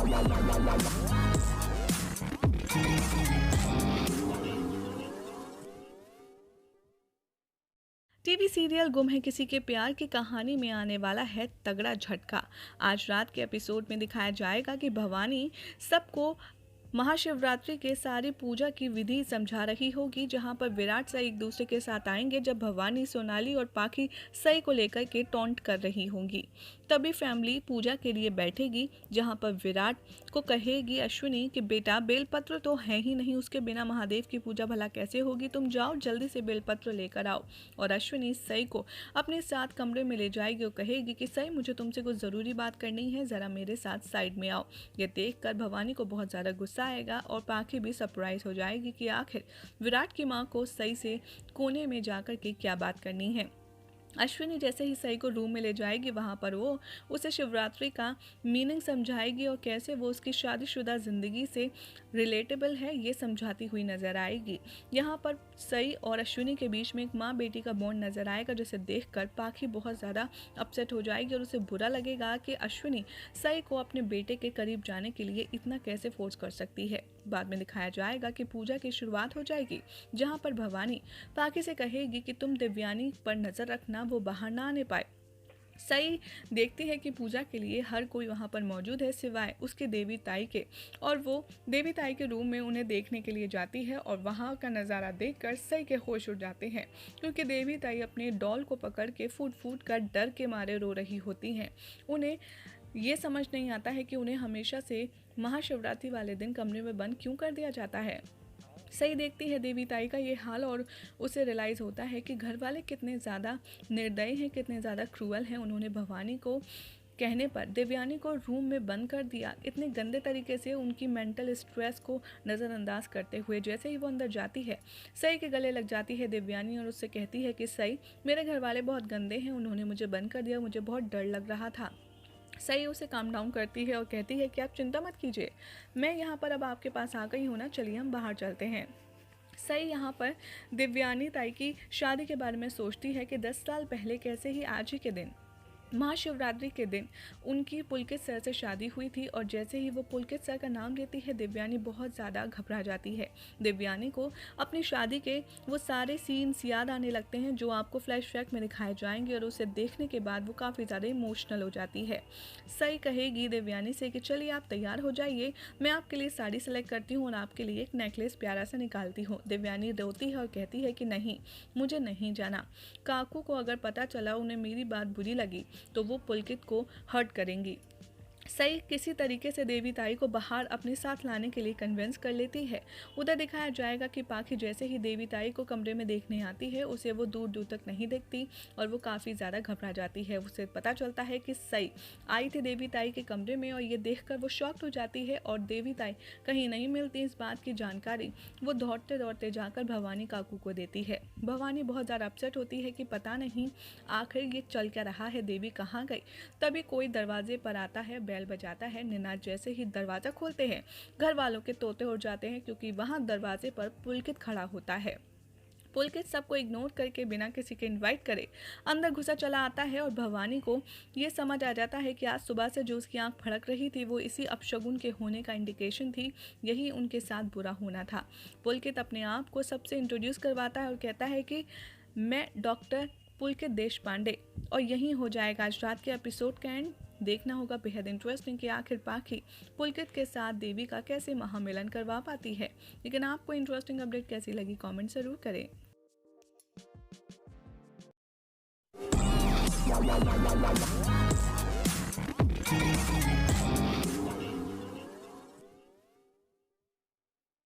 TV serial गुम है किसी के प्यार की कहानी में आने वाला है तगड़ा झटका। आज रात के एपिसोड में दिखाया जाएगा कि भवानी सबको महाशिवरात्रि के सारी पूजा की विधि समझा रही होगी, जहां पर विराट सई एक दूसरे के साथ आएंगे जब भवानी सोनाली और पाखी सई को लेकर के टॉन्ट कर रही होंगी। तभी फैमिली पूजा के लिए बैठेगी, जहां पर विराट को कहेगी अश्विनी कि बेटा बेलपत्र तो है ही नहीं, उसके बिना महादेव की पूजा भला कैसे होगी, तुम जाओ जल्दी से बेलपत्र लेकर आओ। और अश्विनी सई को अपने साथ कमरे में ले जाएगी और कहेगी कि सई मुझे तुमसे कुछ ज़रूरी बात करनी है, ज़रा मेरे साथ साइड में आओ। ये देखकर भवानी को बहुत ज़्यादा गुस्सा आएगा और पाखी भी सरप्राइज हो जाएगी कि आखिर विराट की मां को सई से कोने में जाकर के क्या बात करनी है। अश्विनी जैसे ही सई को रूम में ले जाएगी, वहाँ पर वो उसे शिवरात्रि का मीनिंग समझाएगी और कैसे वो उसकी शादीशुदा ज़िंदगी से रिलेटेबल है ये समझाती हुई नज़र आएगी। यहाँ पर सई और अश्विनी के बीच में एक माँ बेटी का बॉन्ड नज़र आएगा, जिसे देखकर पाखी बहुत ज़्यादा अपसेट हो जाएगी और उसे बुरा लगेगा कि अश्विनी सई को अपने बेटे के करीब जाने के लिए इतना कैसे फोर्स कर सकती है। बाद में दिखाया जाएगा कि पूजा की शुरुआत हो जाएगी, जहाँ पर भवानी पाखी से कहेगी कि तुम दिव्यानी पर नज़र रखना, वो बाहर ना आने पाए। सई देखती है कि पूजा के लिए हर कोई वहाँ पर मौजूद है सिवाय उसके देवी ताई के, और वो देवी ताई के रूम में उन्हें देखने के लिए जाती है और वहाँ का नज़ारा देखकर सई के होश उड़ जाते हैं, क्योंकि देवी ताई अपने डॉल को पकड़ के फूट फूट कर डर के मारे रो रही होती हैं। उन्हें ये समझ नहीं आता है कि उन्हें हमेशा से महाशिवरात्रि वाले दिन कमरे में बंद क्यों कर दिया जाता है। सही देखती है देवी ताई का ये हाल और उसे रियलाइज़ होता है कि घर वाले कितने ज़्यादा निर्दयी हैं, कितने ज़्यादा क्रूअल हैं। उन्होंने भवानी को कहने पर देवयानी को रूम में बंद कर दिया, इतने गंदे तरीके से उनकी मेंटल स्ट्रेस को नज़रअंदाज करते हुए। जैसे ही वो अंदर जाती है, सई के गले लग जाती है देवयानी और उससे कहती है कि सई मेरे घर वाले बहुत गंदे हैं, उन्होंने मुझे बंद कर दिया, मुझे बहुत डर लग रहा था। सई उसे काम डाउन करती है और कहती है कि आप चिंता मत कीजिए, मैं यहाँ पर अब आपके पास आ गई हूँ ना, चलिए हम बाहर चलते हैं। सई यहाँ पर दिव्यानी ताई की शादी के बारे में सोचती है कि 10 साल पहले कैसे ही आज ही के दिन महाशिवरात्रि के दिन उनकी पुलकित सर से शादी हुई थी, और जैसे ही वो पुलकित सर का नाम लेती है दिव्यानी बहुत ज़्यादा घबरा जाती है। दिव्यानी को अपनी शादी के वो सारे सीन्स याद आने लगते हैं जो आपको फ्लैशबैक में दिखाए जाएंगे, और उसे देखने के बाद वो काफ़ी ज़्यादा इमोशनल हो जाती है। सई कहेगी दिव्यानी से कि चलिए आप तैयार हो जाइए, मैं आपके लिए साड़ी सेलेक्ट करती हूँ और आपके लिए एक नेकलेस प्यारा सा निकालती हूँ। दिव्यानी रोती है और कहती है कि नहीं, मुझे नहीं जाना, काकू को अगर पता चला, उन्हें मेरी बात बुरी लगी तो वो पुलकित को हर्ट करेंगी। सई किसी तरीके से देवी ताई को बाहर अपने साथ लाने के लिए कन्विंस कर लेती है। उधर दिखाया जाएगा कि पाखी जैसे ही देवी ताई को कमरे में देखने आती है, उसे वो दूर दूर तक नहीं देखती और वो काफ़ी ज़्यादा घबरा जाती है। उसे पता चलता है कि सई आई थी देवी ताई के कमरे में, और ये देखकर वो शॉक्ड हो जाती है और देवी ताई कहीं नहीं मिलती। इस बात की जानकारी वो दौड़ते दौड़ते जाकर भवानी काकू को देती है। भवानी बहुत ज़्यादा अपसेट होती है कि पता नहीं आखिर ये चल क्या रहा है, देवी कहाँ गई। तभी कोई दरवाजे पर आता है, बेल बजाता है। निनाद जैसे ही दरवाज़ा खोलते हैं, घर वालों के तोते उड़ जाते हैं, क्योंकि वहां दरवाजे पर पुलकित खड़ा होता है। पुलकित सबको इग्नोर करके बिना किसी के इनवाइट करे अंदर घुसा चला आता है, और भवानी को ये समझ आ जाता है कि आज सुबह से जो उसकी आंख फड़क रही थी वो इसी अपशगुन के होने का इंडिकेशन थी, यही उनके साथ बुरा होना था। पुलकित अपने आप को सबसे इंट्रोड्यूस करवाता है और कहता है कि मैं डॉक्टर पुलकित देशपांडे, और यहीं हो जाएगा आज रात के एपिसोड का एंड। देखना होगा बेहद इंटरेस्टिंग कि आखिर पाखी पुलकित के साथ देवी का कैसे महामिलन करवा पाती है। लेकिन आपको इंटरेस्टिंग अपडेट कैसी लगी, कमेंट जरूर करें।